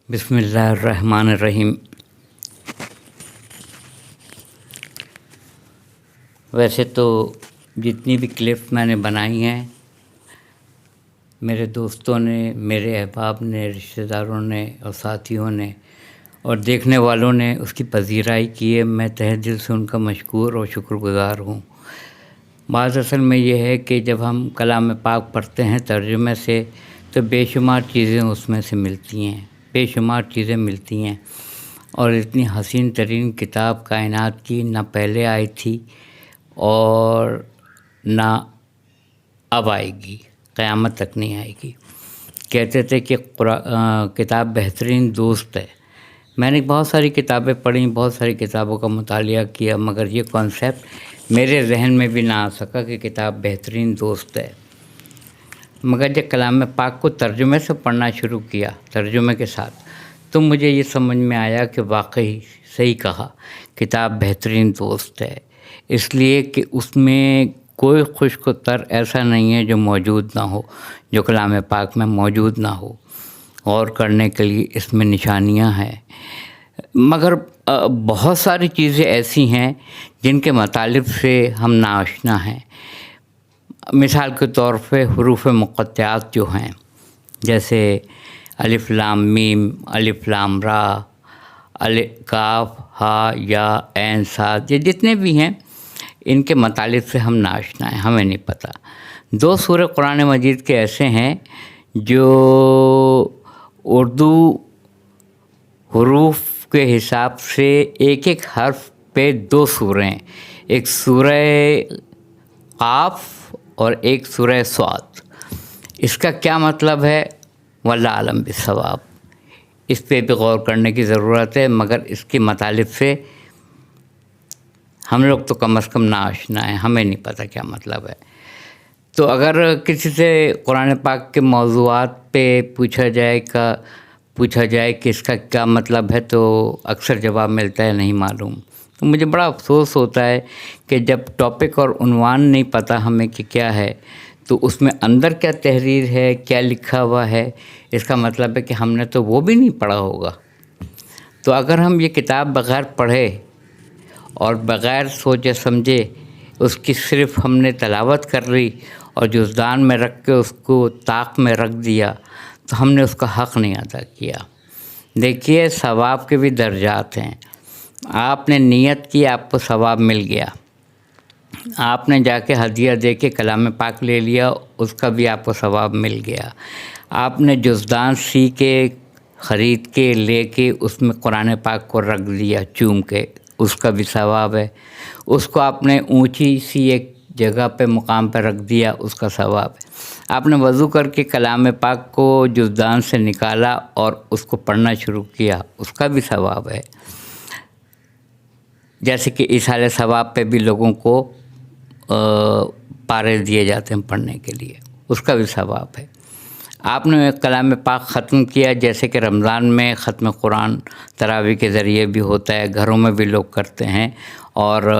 بسم اللہ الرحمن الرحیم۔ ویسے تو جتنی بھی کلپ میں نے بنائی ہیں میرے دوستوں نے، میرے احباب نے، رشتہ داروں نے اور ساتھیوں نے اور دیکھنے والوں نے اس کی پذیرائی کی ہے۔ میں تہہ دل سے ان کا مشکور اور شکر گزار ہوں۔ بات اصل میں یہ ہے کہ جب ہم کلام پاک پڑھتے ہیں ترجمے سے تو بے شمار چیزیں اس میں سے ملتی ہیں، بے شمار چیزیں ملتی ہیں، اور اتنی حسین ترین کتاب کائنات کی نہ پہلے آئی تھی اور نہ اب آئے گی، قیامت تک نہیں آئے گی۔ کہتے تھے کہ کتاب بہترین دوست ہے۔ میں نے بہت ساری کتابیں پڑھیں، بہت ساری کتابوں کا مطالعہ کیا، مگر یہ کانسیپٹ میرے ذہن میں بھی نہ آ سکا کہ کتاب بہترین دوست ہے۔ مگر جب کلام پاک کو ترجمے سے پڑھنا شروع کیا، ترجمے کے ساتھ، تو مجھے یہ سمجھ میں آیا کہ واقعی صحیح کہا، کتاب بہترین دوست ہے، اس لیے کہ اس میں کوئی خشک و تر ایسا نہیں ہے جو موجود نہ ہو، جو کلام پاک میں موجود نہ ہو۔ غور کرنے کے لیے اس میں نشانیاں ہیں، مگر بہت ساری چیزیں ایسی ہیں جن کے مطالب سے ہم ناآشنا ہیں۔ مثال کے طور پہ حروف مقطعات جو ہیں، جیسے الف لام میم، الف لام را، کاف ہا یا عین صاد، یہ جتنے بھی ہیں ان کے مطالب سے ہم ناآشنا ہیں، ہمیں نہیں پتہ۔ دو سورہ قرآن مجید کے ایسے ہیں جو اردو حروف کے حساب سے ایک ایک حرف پہ دو سورہیں، ایک سورہ قاف اور ایک سورہ صاد۔ اس کا کیا مطلب ہے؟ واللہ اعلم بالصواب، اس پہ بھی غور کرنے کی ضرورت ہے، مگر اس کے مطالب سے ہم لوگ تو کم از کم ناآشنا ہیں، ہمیں نہیں پتہ کیا مطلب ہے۔ تو اگر کسی سے قرآن پاک کے موضوعات پہ پوچھا جائے کہ اس کا کیا مطلب ہے، تو اکثر جواب ملتا ہے نہیں معلوم۔ تو مجھے بڑا افسوس ہوتا ہے کہ جب ٹاپک اور عنوان نہیں پتہ ہمیں کہ کیا ہے، تو اس میں اندر کیا تحریر ہے، کیا لکھا ہوا ہے، اس کا مطلب ہے کہ ہم نے تو وہ بھی نہیں پڑھا ہوگا۔ تو اگر ہم یہ کتاب بغیر پڑھے اور بغیر سوچے سمجھے اس کی صرف ہم نے تلاوت کر لی اور جزدان میں رکھ کے اس کو طاق میں رکھ دیا، تو ہم نے اس کا حق نہیں ادا کیا۔ دیکھیے، ثواب کے بھی درجات ہیں۔ آپ نے نیت کی، آپ کو ثواب مل گیا۔ آپ نے جا کے ہدیہ دے کے کلام پاک لے لیا، اس کا بھی آپ کو ثواب مل گیا۔ آپ نے جزدان سی کے، خرید کے، لے کے اس میں قرآن پاک کو رکھ دیا چوم کے، اس کا بھی ثواب ہے۔ اس کو آپ نے اونچی سی ایک جگہ پہ، مقام پہ رکھ دیا، اس کا ثواب ہے۔ آپ نے وضو کر کے کلام پاک کو جزدان سے نکالا اور اس کو پڑھنا شروع کیا، اس کا بھی ثواب ہے۔ جیسے کہ ایصال ثواب پہ بھی لوگوں کو پارے دیے جاتے ہیں پڑھنے کے لیے، اس کا بھی ثواب ہے۔ آپ نے کلام پاک ختم کیا، جیسے کہ رمضان میں ختم قرآن تراویح کے ذریعے بھی ہوتا ہے، گھروں میں بھی لوگ کرتے ہیں اور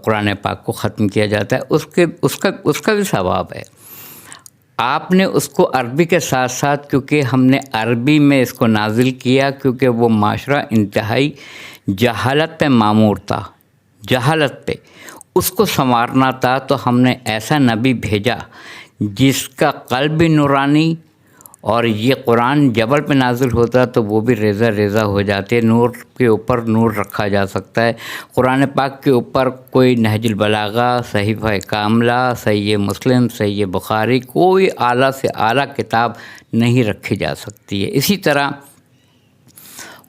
قرآن پاک کو ختم کیا جاتا ہے، اس کا بھی ثواب ہے۔ آپ نے اس کو عربی کے ساتھ ساتھ، کیونکہ ہم نے عربی میں اس کو نازل کیا، کیونکہ وہ معاشرہ انتہائی جہالت پہ معمور تھا، جہالت پہ اس کو سنوارنا تھا، تو ہم نے ایسا نبی بھیجا جس کا قلب بھی نورانی، اور یہ قرآن جبل پہ نازل ہوتا تو وہ بھی ریزہ ریزہ ہو جاتے، نور کے اوپر نور رکھا جا سکتا ہے۔ قرآن پاک کے اوپر کوئی نہج البلاغہ، صحیفہ کاملہ، صحیح مسلم، صحیح بخاری، کوئی اعلیٰ سے اعلیٰ کتاب نہیں رکھی جا سکتی ہے۔ اسی طرح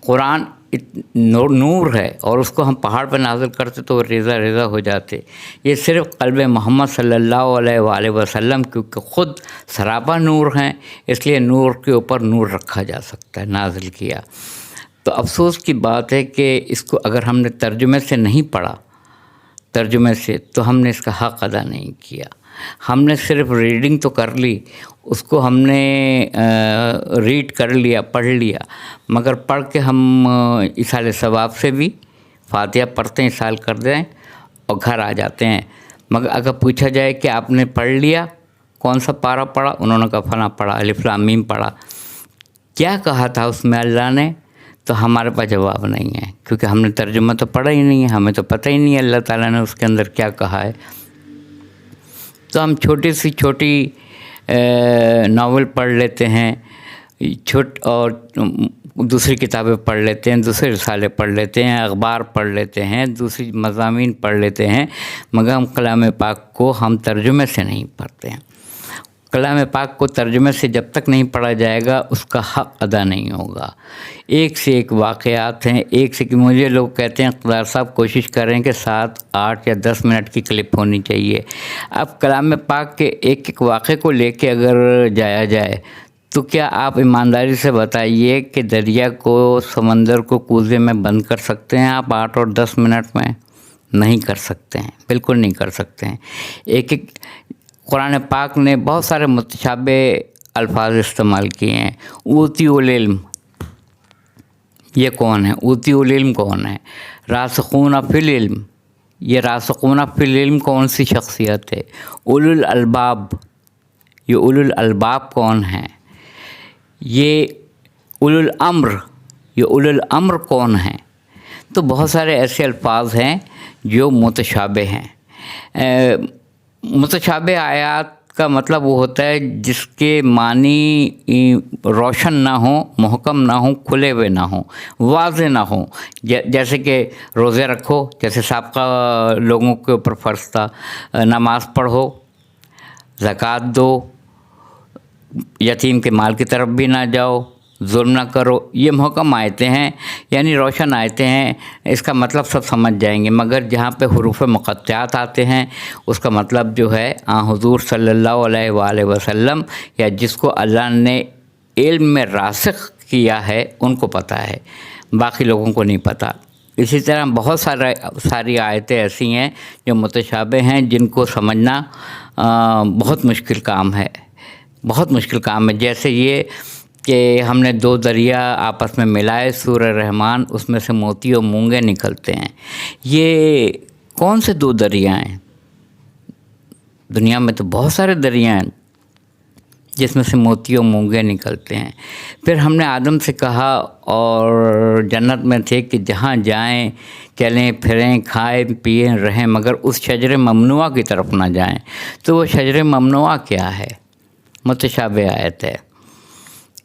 قرآن نور ہے، اور اس کو ہم پہاڑ پہ نازل کرتے تو وہ ریزہ ریزہ ہو جاتے۔ یہ صرف قلب محمد صلی اللہ علیہ وآلہ وسلم، کیونکہ خود سراپا نور ہیں، اس لیے نور کے اوپر نور رکھا جا سکتا ہے، نازل کیا۔ تو افسوس کی بات ہے کہ اس کو اگر ہم نے ترجمے سے نہیں پڑھا، ترجمے سے، تو ہم نے اس کا حق ادا نہیں کیا۔ ہم نے صرف ریڈنگ تو کر لی، اس کو ہم نے ریڈ کر لیا، پڑھ لیا، مگر پڑھ کے ہم ایصال ثواب سے بھی فاتحہ پڑھتے ہیں، ایصال کر دیں اور گھر آ جاتے ہیں۔ مگر اگر پوچھا جائے کہ آپ نے پڑھ لیا، کون سا پارہ پڑھا، انہوں نے کہا فلاں پڑھا، الف لام میم پڑھا۔ کیا کہا تھا اس میں اللہ نے؟ تو ہمارے پاس جواب نہیں ہے، کیونکہ ہم نے ترجمہ تو پڑھا ہی نہیں ہے، ہمیں تو پتہ ہی نہیں ہے اللہ تعالیٰ نے اس کے اندر کیا کہا ہے۔ تو ہم چھوٹی ناول پڑھ لیتے ہیں، اور دوسری کتابیں پڑھ لیتے ہیں، دوسرے رسالے پڑھ لیتے ہیں، اخبار پڑھ لیتے ہیں، دوسری مضامین پڑھ لیتے ہیں، مگر ہم کلام پاک کو ہم ترجمے سے نہیں پڑھتے ہیں۔ کلام پاک کو ترجمے سے جب تک نہیں پڑھا جائے گا اس کا حق ادا نہیں ہوگا۔ ایک سے ایک واقعات ہیں، ایک سے مجھے لوگ کہتے ہیں اقتدار صاحب کوشش کریں کہ 7، 8 یا 10 منٹ کی کلپ ہونی چاہیے۔ اب کلام پاک کے ایک ایک واقعے کو لے کے اگر جایا جائے تو کیا آپ ایمانداری سے بتائیے کہ دریا کو، سمندر کو کوزے میں بند کر سکتے ہیں آپ 8 اور 10 منٹ میں؟ نہیں کر سکتے ہیں، بالکل نہیں کر سکتے ہیں۔ ایک قرآن پاک نے بہت سارے متشابہ الفاظ استعمال کیے ہیں۔ اوتی العلم، یہ کون ہے؟ اوتی العلم کون ہے؟ راسخون فی العلم، یہ راسخون فی العلم کون سی شخصیت ہے؟ اولو الالباب، یہ اولو الالباب کون ہیں؟ یہ اولو الامر، یہ اولو الامر کون ہیں؟ تو بہت سارے ایسے الفاظ ہیں جو متشابہ ہیں۔ متشابہ آیات کا مطلب وہ ہوتا ہے جس کے معنی روشن نہ ہوں، محکم نہ ہوں، کھلے ہوئے نہ ہوں، واضح نہ ہوں۔ جیسے کہ روزے رکھو، جیسے سابقہ لوگوں کے اوپر فرض تھا، نماز پڑھو، زکوٰۃ دو، یتیم کے مال کی طرف بھی نہ جاؤ، ظلم نہ کرو، یہ محکم آیتیں ہیں، یعنی روشن آیتیں ہیں، اس کا مطلب سب سمجھ جائیں گے۔ مگر جہاں پہ حروف مقطعات آتے ہیں اس کا مطلب جو ہے حضور صلی اللہ علیہ وآلہ وسلم یا جس کو اللہ نے علم میں راسخ کیا ہے ان کو پتہ ہے، باقی لوگوں کو نہیں پتہ۔ اسی طرح بہت ساری آیتیں ایسی ہیں جو متشابہ ہیں، جن کو سمجھنا بہت مشکل کام ہے، بہت مشکل کام ہے۔ جیسے یہ کہ ہم نے 2 دریا آپس میں ملائے، سورہ رحمان، اس میں سے موتی اور مونگے نکلتے ہیں۔ یہ کون سے 2 دریا ہیں؟ دنیا میں تو بہت سارے دریا ہیں جس میں سے موتی اور مونگے نکلتے ہیں۔ پھر ہم نے آدم سے کہا، اور جنت میں تھے، کہ جہاں جائیں، چلیں پھریں، کھائیں پئیں رہیں، مگر اس شجر ممنوعہ کی طرف نہ جائیں۔ تو وہ شجر ممنوعہ کیا ہے؟ متشابہ آیت ہے۔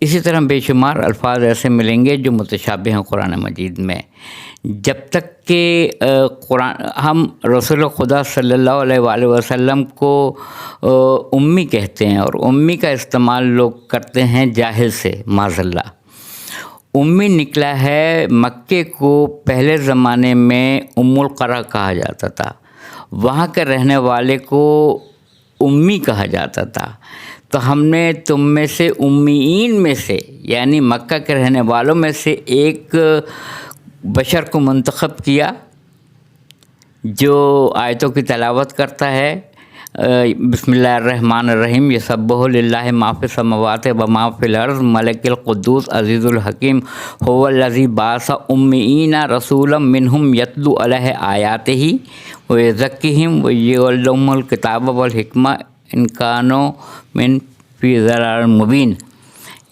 اسی طرح بے شمار الفاظ ایسے ملیں گے جو متشابہ ہیں قرآن مجید میں۔ جب تک کہ ہم رسول خدا صلی اللہ علیہ وآلہ وسلم کو امی کہتے ہیں، اور امی کا استعمال لوگ کرتے ہیں جاہل سے، معاذ اللہ۔ امی نکلا ہے مکے کو پہلے زمانے میں ام القریٰ کہا جاتا تھا، وہاں کے رہنے والے کو امی کہا جاتا تھا۔ تو ہم نے تم میں سے امیین میں سے، یعنی مکہ کے رہنے والوں میں سے ایک بشر کو منتخب کیا جو آیتوں کی تلاوت کرتا ہے۔ بسم اللہ الرحمن الرحیم، یسبح للہ ما فی السماوات و ما فی الارض ملک القدوس عزیز الحکیم هو الذی بعث امیین رسولا منہم یتلو علیہ آیاتہ ویزکیہم ویعلمہم الکتاب والحکمہ ان کانوا من فی ضلال مبین۔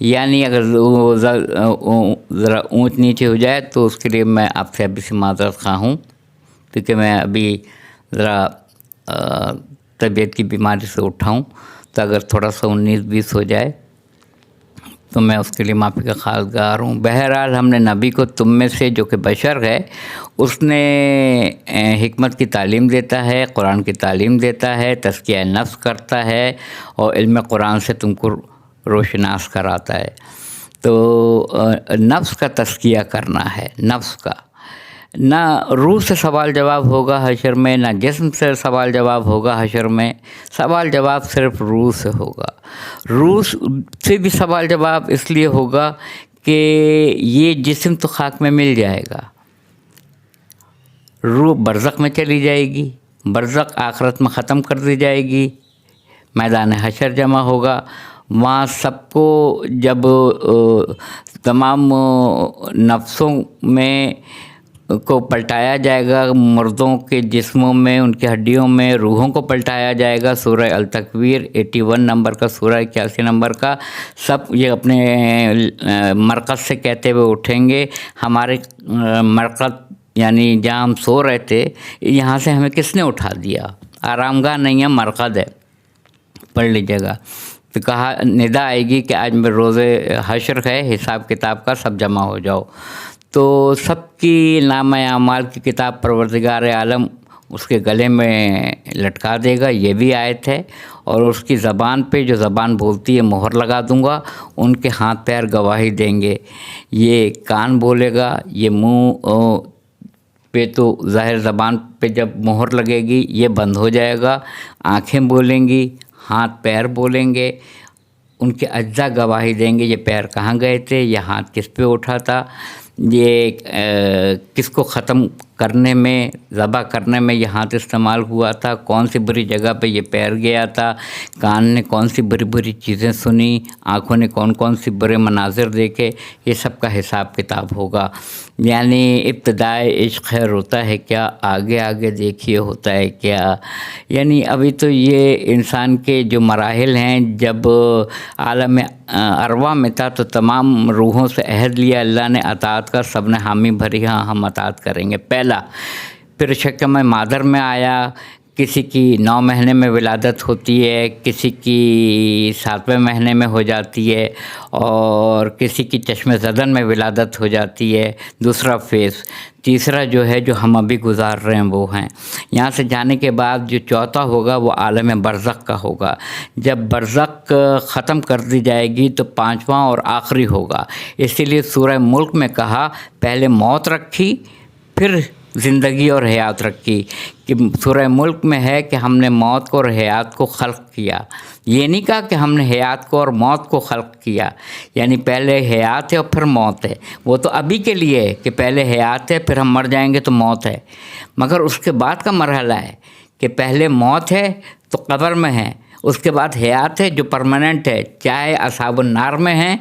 یعنی اگر ذرا اونچ نیچے ہو جائے تو اس کے لیے میں آپ سے ابھی سے معذرت خواہ ہوں، کیونکہ میں ابھی ذرا طبیعت کی بیماری سے اٹھا ہوں، تو اگر تھوڑا سا 19-20 ہو جائے تو میں اس کے لیے معافی کا خواستگار ہوں۔ بہرحال ہم نے نبی کو تم میں سے، جو کہ بشر ہے، اس نے حکمت کی تعلیم دیتا ہے، قرآن کی تعلیم دیتا ہے، تزکیہ نفس کرتا ہے، اور علم قرآن سے تم کو روشناس کراتا ہے۔ تو نفس کا تزکیہ کرنا ہے، نفس کا۔ نہ روح سے سوال جواب ہوگا حشر میں، نہ جسم سے سوال جواب ہوگا حشر میں، سوال جواب صرف روح سے ہوگا۔ روح سے بھی سوال جواب اس لیے ہوگا کہ یہ جسم تو خاک میں مل جائے گا، روح برزخ میں چلی جائے گی، برزخ آخرت میں ختم کر دی جائے گی، میدان حشر جمع ہوگا، وہاں سب کو جب تمام نفسوں میں کو پلٹایا جائے گا، مردوں کے جسموں میں، ان کی ہڈیوں میں روحوں کو پلٹایا جائے گا۔ سورہ التکویر 81 نمبر کا سورہ، 81 نمبر کا، سب یہ اپنے مرکز سے کہتے ہوئے اٹھیں گے، ہمارے مرکز یعنی جہاں ہم سو رہے تھے، یہاں سے ہمیں کس نے اٹھا دیا؟ آرام گاہ نہیں ہے، مرکز ہے، پڑھ لیجیے گا۔ تو کہا ندا آئے گی کہ آج میں روز حشر ہے، حساب کتاب کا، سب جمع ہو جاؤ۔ تو سب کی نامہ اعمال کی کتاب پروردگار عالم اس کے گلے میں لٹکا دے گا، یہ بھی آیت ہے۔ اور اس کی زبان پہ، جو زبان بولتی ہے، مہر لگا دوں گا، ان کے ہاتھ پیر گواہی دیں گے۔ یہ کان بولے گا، یہ منہ پہ تو ظاہر زبان پہ جب مہر لگے گی یہ بند ہو جائے گا، آنکھیں بولیں گی، ہاتھ پیر بولیں گے، ان کے اجزاء گواہی دیں گے، یہ پیر کہاں گئے تھے، یہ ہاتھ کس پہ اٹھا تھا، یہ کس کو ختم کرنے میں، ذبح کرنے میں یہ ہاتھ استعمال ہوا تھا، کون سی بری جگہ پہ یہ پیر گیا تھا، کان نے کون سی بری بری چیزیں سنی، آنکھوں نے کون کون سی برے مناظر دیکھے، یہ سب کا حساب کتاب ہوگا۔ یعنی ابتدائے عشق ہے روتا ہے کیا، آگے آگے دیکھیے ہوتا ہے کیا۔ یعنی ابھی تو یہ انسان کے جو مراحل ہیں، جب عالم ارواح میں تھا تو تمام روحوں سے عہد لیا اللہ نے اطاعت کا، سب نے حامی بھری ہاں ہم اطاعت کریں گے، پہلا۔ پھر شکم مادر میں آیا، کسی کی 9 مہینے میں ولادت ہوتی ہے، کسی کی 7ویں مہینے میں ہو جاتی ہے، اور کسی کی چشم زدن میں ولادت ہو جاتی ہے، دوسرا فیز۔ تیسرا جو ہے جو ہم ابھی گزار رہے ہیں وہ ہیں۔ یہاں سے جانے کے بعد جو چوتھا ہوگا وہ عالم برزخ کا ہوگا۔ جب برزخ ختم کر دی جائے گی تو 5واں اور آخری ہوگا۔ اسی لیے سورہ ملک میں کہا پہلے موت رکھی پھر زندگی اور حیات رکھی، کہ سورہ ملک میں ہے کہ ہم نے موت کو اور حیات کو خلق کیا، یہ نہیں کہا کہ ہم نے حیات کو اور موت کو خلق کیا، یعنی پہلے حیات ہے اور پھر موت ہے۔ وہ تو ابھی کے لیے ہے کہ پہلے حیات ہے پھر ہم مر جائیں گے تو موت ہے، مگر اس کے بعد کا مرحلہ ہے کہ پہلے موت ہے تو قبر میں ہے، اس کے بعد حیات ہے جو پرماننٹ ہے، چاہے اصحاب النار میں ہیں،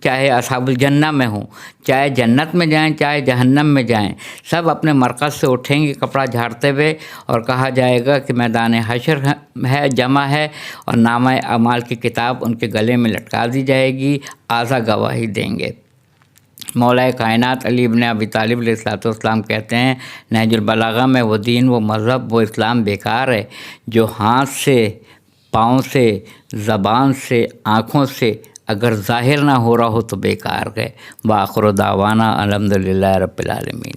چاہے اصحاب الجنہ میں ہوں، چاہے جنت میں جائیں چاہے جہنم میں جائیں، سب اپنے مرکز سے اٹھیں گے کپڑا جھاڑتے ہوئے، اور کہا جائے گا کہ میدان حشر ہے، جمع ہے، اور نامہ اعمال کی کتاب ان کے گلے میں لٹکا دی جائے گی، اعضاء گواہی دیں گے۔ مولا کائنات علی ابن ابی طالب علیہ السلام کہتے ہیں نہج البلاغہ میں، وہ دین، وہ مذہب، وہ اسلام بیکار ہے جو ہاتھ سے، پاؤں سے، زبان سے، آنکھوں سے اگر ظاہر نہ ہو رہا ہو تو بیکار ہے۔ وآخر دعوانا الحمدللہ رب العالمین۔